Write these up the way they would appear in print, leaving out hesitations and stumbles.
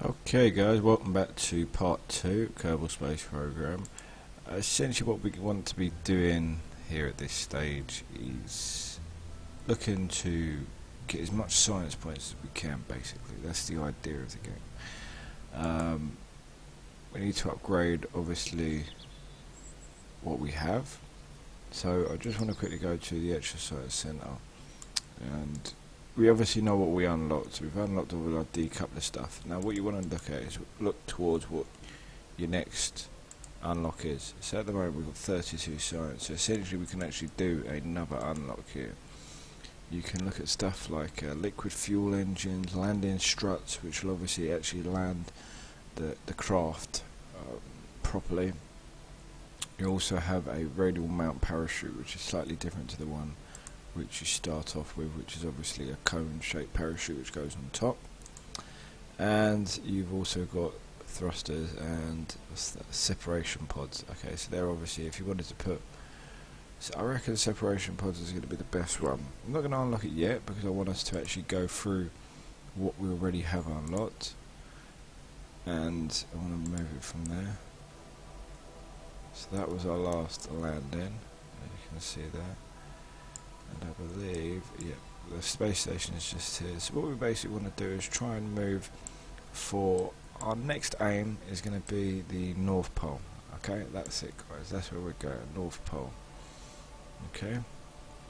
Okay guys, welcome back to part 2, Kerbal Space Program. Essentially what we want to be doing here at this stage is looking to get as much science points as we can, basically. That's the idea of the game. We need to upgrade, obviously, what we have. So I just want to quickly go to the exercise centre, and we obviously know what we unlocked. So we've unlocked all of our decoupler stuff. Now what you want to look at is look towards what your next unlock is. So at the moment we've got 32 science, so essentially we can actually do another unlock here. You can look at stuff like liquid fuel engines, landing struts, which will obviously actually land the craft properly. You also have a radial mount parachute, which is slightly different to the one which you start off with, which is obviously a cone shaped parachute which goes on top. And you've also got thrusters and separation pods. Okay, so they're obviously, if you wanted to put, so I reckon separation pods is going to be the best one. I'm not going to unlock it yet because I want us to actually go through what we already have unlocked, and I want to move it from there. So that was our last landing, as you can see there. And I believe, yeah, the space station is just here. So what we basically want to do is try and move for our next aim is going to be the North Pole. Okay, that's it guys, that's where we're going, North Pole. Okay, so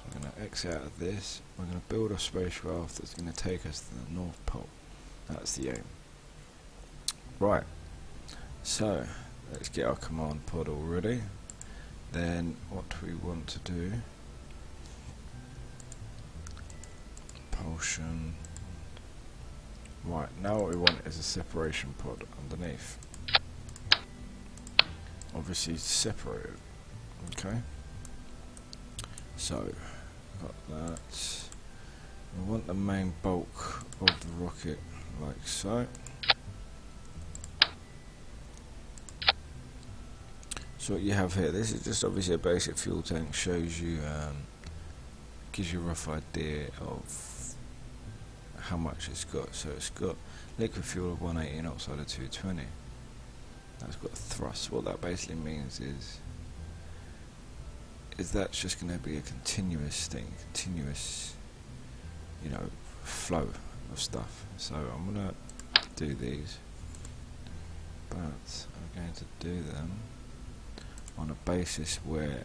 we're going to exit out of this, we're going to build a spacecraft that's going to take us to the North Pole. That's the aim. Right, so let's get our command pod all ready. Then what we want to do, propulsion. Right, now what we want is a separation pod underneath. Obviously separated. Okay. So, got that. We want the main bulk of the rocket like so. So what you have here, this is just obviously a basic fuel tank, shows you, gives you a rough idea of how much it's got. So it's got liquid fuel of 180 and oxide of 220. That's got thrust. What that basically means is that's just going to be a continuous thing, you know, flow of stuff. So I'm going to do these, but I'm going to do them on a basis where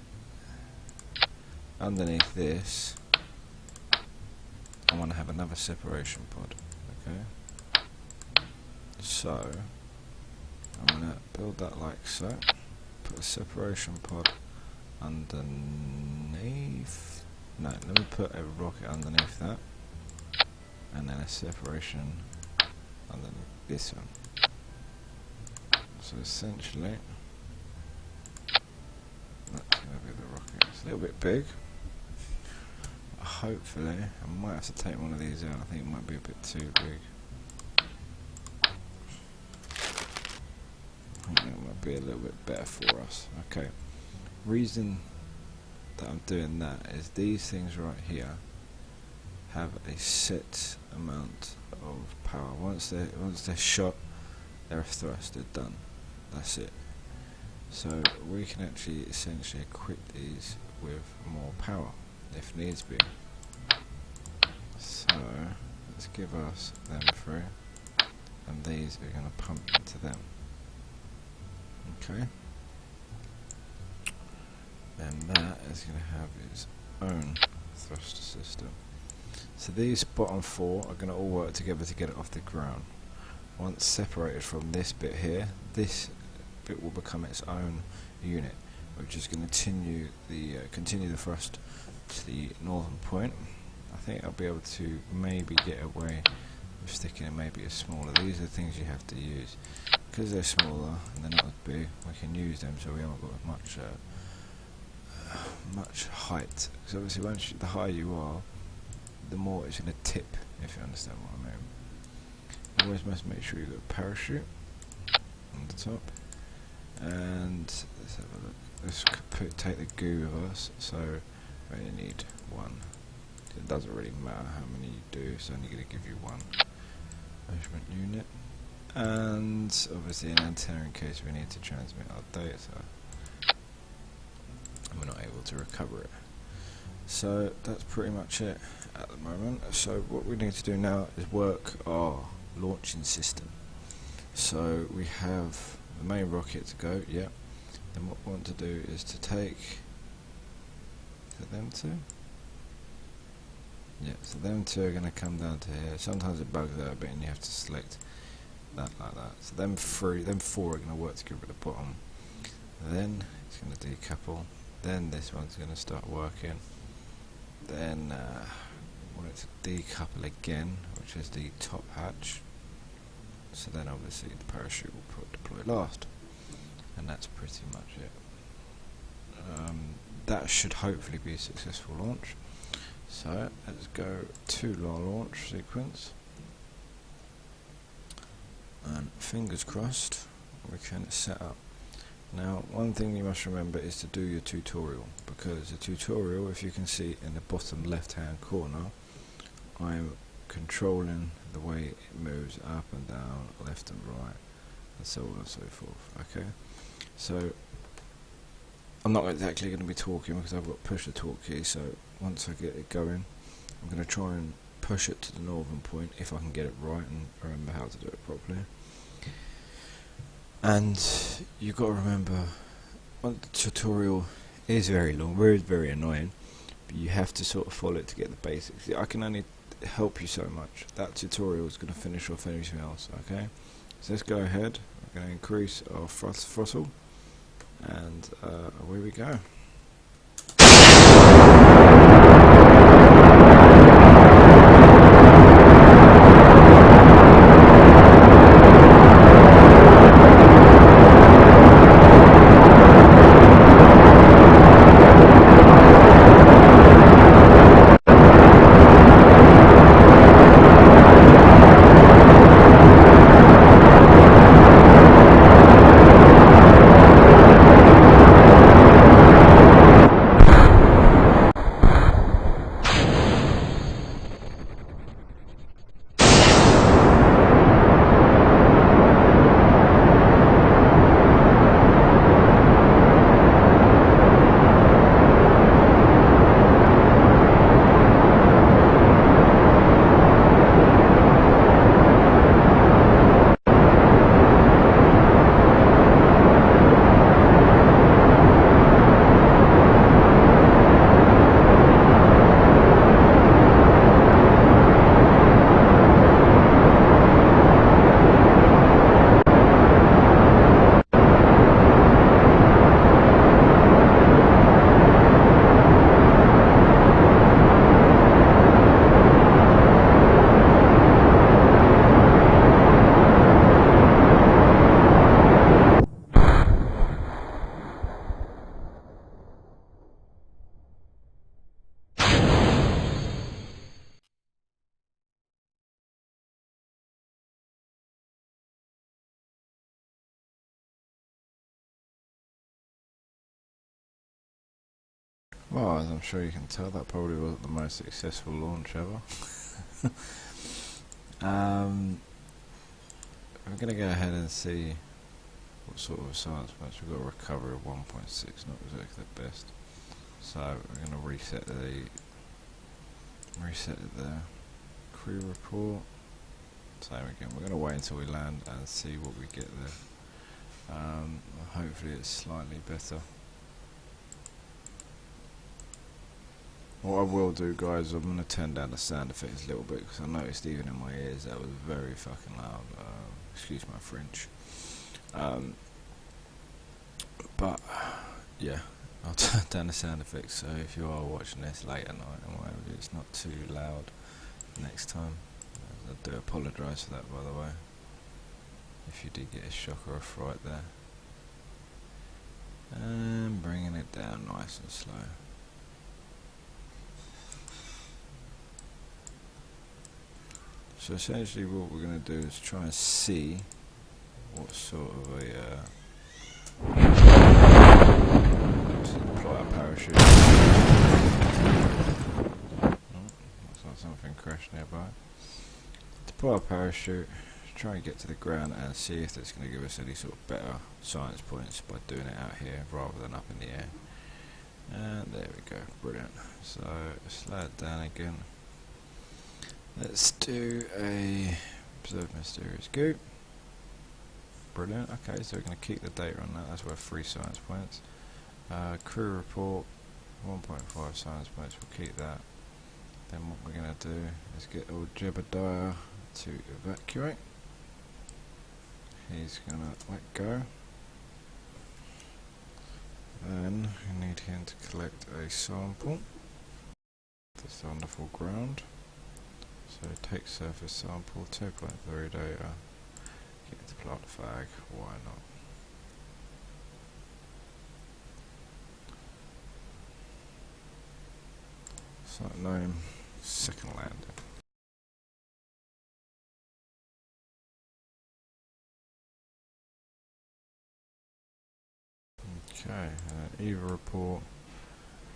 underneath this I want to have another separation pod. Okay, so I'm going to build that like so, put a separation pod underneath, no, let me put a rocket underneath that, and then a separation underneath this one. So essentially that's going to be the rocket. It's a little bit big. Hopefully, I might have to take one of these out. I think it might be a bit too big. I think it might be a little bit better for us. Okay. Reason that I'm doing that is these things right here have a set amount of power. Once they're shot, they're thrust. They're done. That's it. So we can actually essentially equip these with more power if needs be. So let's give us them through, and these are going to pump into them. Okay. Then that is going to have its own thruster system. So these bottom four are going to all work together to get it off the ground. Once separated from this bit here, this bit will become its own unit, which is going to continue the thrust to the northern point. I think I'll be able to maybe get away with sticking in maybe a smaller. These are the things you have to use because they're smaller and they're not as big. We can use them so we haven't got much height. Because obviously, the higher you are, the more it's going to tip. If you understand what I mean. You always must make sure you've got a parachute on the top. And let's have a look. Let's take the goo with us. So we only need one. It doesn't really matter how many you do, it's only going to give you one measurement unit. and obviously an antenna in case we need to transmit our data and we're not able to recover it. So that's pretty much it at the moment. So what we need to do now is work our launching system. So we have the main rocket to go, yeah. Then what we want to do is to take, is it them two? Yeah, so them two are going to come down to here. Sometimes it bugs out a bit and you have to select that like that. So them four are going to work together at the bottom. Then it's going to decouple. Then this one's going to start working. Then want it to decouple again, which is the top hatch. So then obviously the parachute will deploy last. And that's pretty much it. That should hopefully be a successful launch. So let's go to our launch sequence. And fingers crossed we can set up. Now one thing you must remember is to do your tutorial, because the tutorial, if you can see in the bottom left hand corner, I'm controlling the way it moves up and down, left and right, and so on and so forth. Okay, so I'm not exactly going to be talking because I've got push the talk key, so once I get it going I'm going to try and push it to the northern point if I can get it right and remember how to do it properly. And you've got to remember, well, the tutorial is very long, very annoying, but you have to sort of follow it to get the basics. I can only help you so much. That tutorial is going to finish off anything else, okay? So let's go ahead, we're going to increase our throttle, and away we go. Well, as I'm sure you can tell, that probably wasn't the most successful launch ever. I'm going to go ahead and see what sort of science match we've got. A recovery of 1.6, not exactly the best. So we're going to reset it there. Crew report. Same again. We're going to wait until we land and see what we get there. Hopefully it's slightly better. What I will do, guys, I'm going to turn down the sound effects a little bit because I noticed even in my ears that was very fucking loud. Excuse my French. But yeah, I'll turn down the sound effects, so if you are watching this late at night and whatever, it's not too loud next time. I do apologise for that, by the way, if you did get a shock or a fright there. And bringing it down nice and slow. So essentially what we're going to do is try and see what sort of a deploy our parachute. Oh, looks like something crashed nearby. Deploy our parachute, try and get to the ground and see if that's going to give us any sort of better science points by doing it out here rather than up in the air. And there we go, brilliant. So slow it down again. Let's do a observe mysterious goo. Brilliant. Okay, so we're going to keep the data on that. That's worth 3 science points. Crew report, 1.5 science points. We'll keep that. Then what we're going to do is get old Jebediah to evacuate. He's going to let go. Then we need him to collect a sample. This wonderful ground. So take surface sample, 2.3 data. Get to plant flag, why not? Site name, second landing. Okay, EVA report.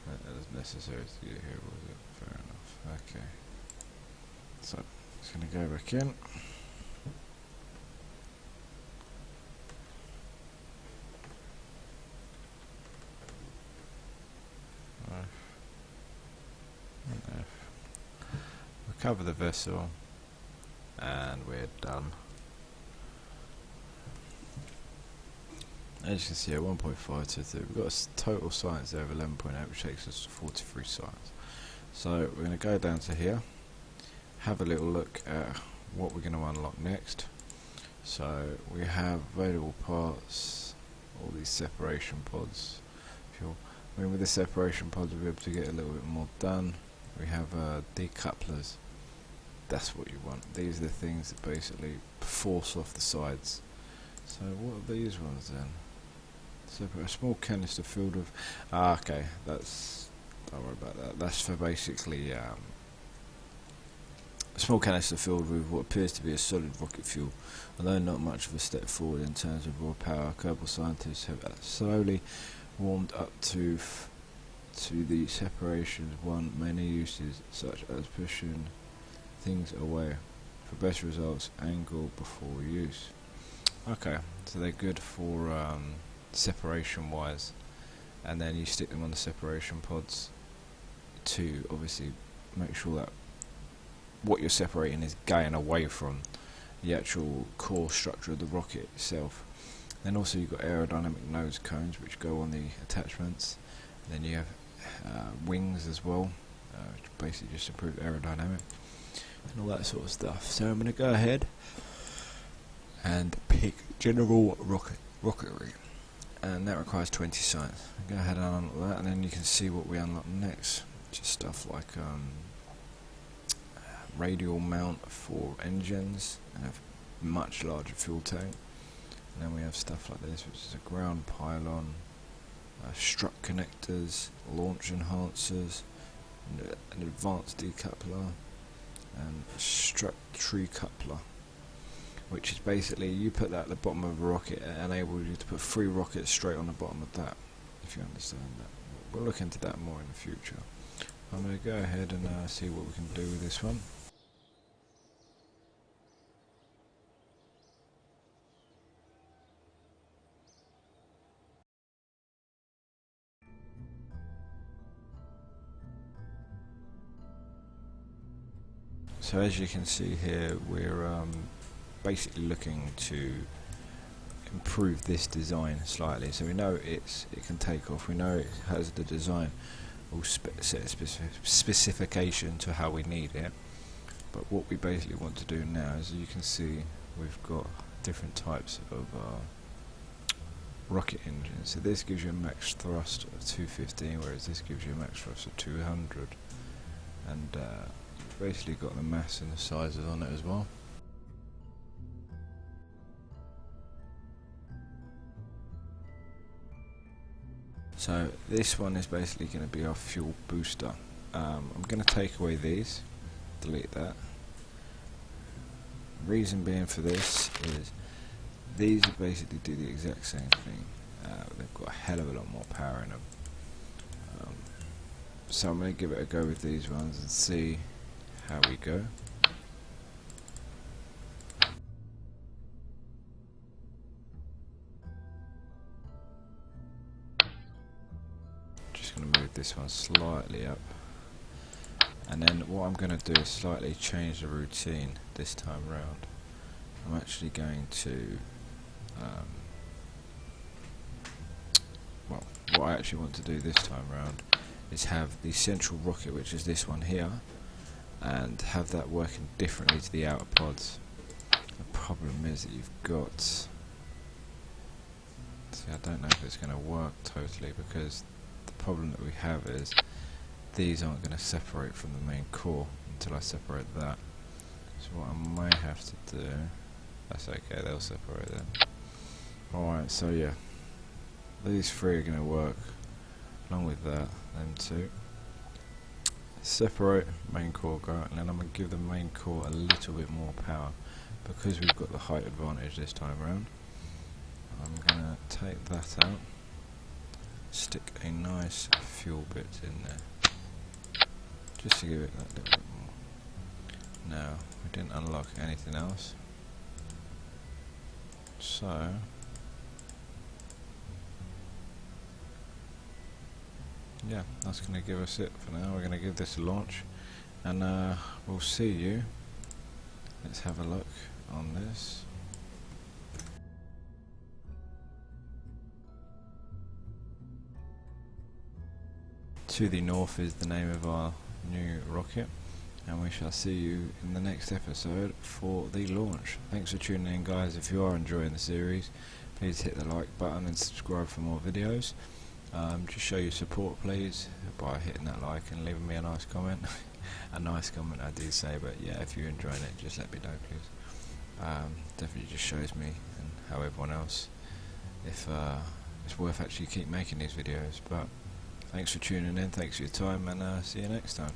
That is necessary to get here, was it? Fair enough. Okay. So, it's going to go back in. Recover the vessel, and we're done. As you can see at 1.523, we've got a total science there of 11.8, which takes us to 43 science. So we're going to go down to here, have a little look at what we're going to unlock next. So we have available parts, all these separation pods. I mean, with the separation pods we'll be able to get a little bit more done. We have decouplers. That's what you want. These are the things that basically force off the sides. So what are these ones then? So a small canister filled with... okay, that's... don't worry about that. That's for basically a small canister filled with what appears to be a solid rocket fuel. Although not much of a step forward in terms of raw power, Kerbal scientists have slowly warmed up to the separations one many uses, such as pushing things away for best results, angle before use. Okay, so they're good for separation wise, and then you stick them on the separation pods to obviously make sure that what you're separating is going away from the actual core structure of the rocket itself. Then also you've got aerodynamic nose cones which go on the attachments. And then you have wings as well, which basically just improve aerodynamic and all that sort of stuff. So I'm going to go ahead and pick general rocketry, and that requires 20 science. Go ahead and unlock that, and then you can see what we unlock next. Just stuff like radial mount for engines and a much larger fuel tank. And then we have stuff like this, which is a ground pylon, strut connectors, launch enhancers, an advanced decoupler, and a strut tree coupler, which is basically you put that at the bottom of a rocket, it enables you to put 3 rockets straight on the bottom of that, if you understand that. We'll look into that more in the future. I'm going to go ahead and see what we can do with this one. So as you can see here, we're basically looking to improve this design slightly. So we know it can take off. We know it has the design all set specification to how we need it. But what we basically want to do now is, you can see, we've got different types of rocket engines. So this gives you a max thrust of 215, whereas this gives you a max thrust of 200. And you've basically got the mass and the sizes on it as well. So this one is basically going to be our fuel booster. I'm going to take away these, delete that. Reason being for this is these basically do the exact same thing. They've got a hell of a lot more power in them. So I'm going to give it a go with these ones and see how we go. this one slightly up. And then what I'm going to do is slightly change the routine this time round. I'm actually going to, well, what I actually want to do this time round is have the central rocket, which is this one here, and have that working differently to the outer pods. The problem is that you've got, see, I don't know if it's going to work totally, because the problem that we have is these aren't going to separate from the main core until I separate that. So what I may have to do, that's okay, they'll separate then. Alright, so yeah, these three are going to work along with that, them two. Separate main core go, and then I'm going to give the main core a little bit more power because we've got the height advantage this time round. I'm going to take that out, stick a nice fuel bit in there just to give it that little bit more. Now, we didn't unlock anything else, so yeah, that's going to give us it for now. We're going to give this a launch, and we'll see you. Let's have a look on this. To the north is the name of our new rocket, and we shall see you in the next episode for the launch. Thanks for tuning in, guys. If you are enjoying the series, please hit the like button and subscribe for more videos. Just show your support, please, by hitting that like and leaving me a nice comment. A nice comment, I do say, but yeah, if you're enjoying it, just let me know, please. Definitely just shows me and how everyone else if it's worth actually keep making these videos. But thanks for tuning in, thanks for your time, and see you next time.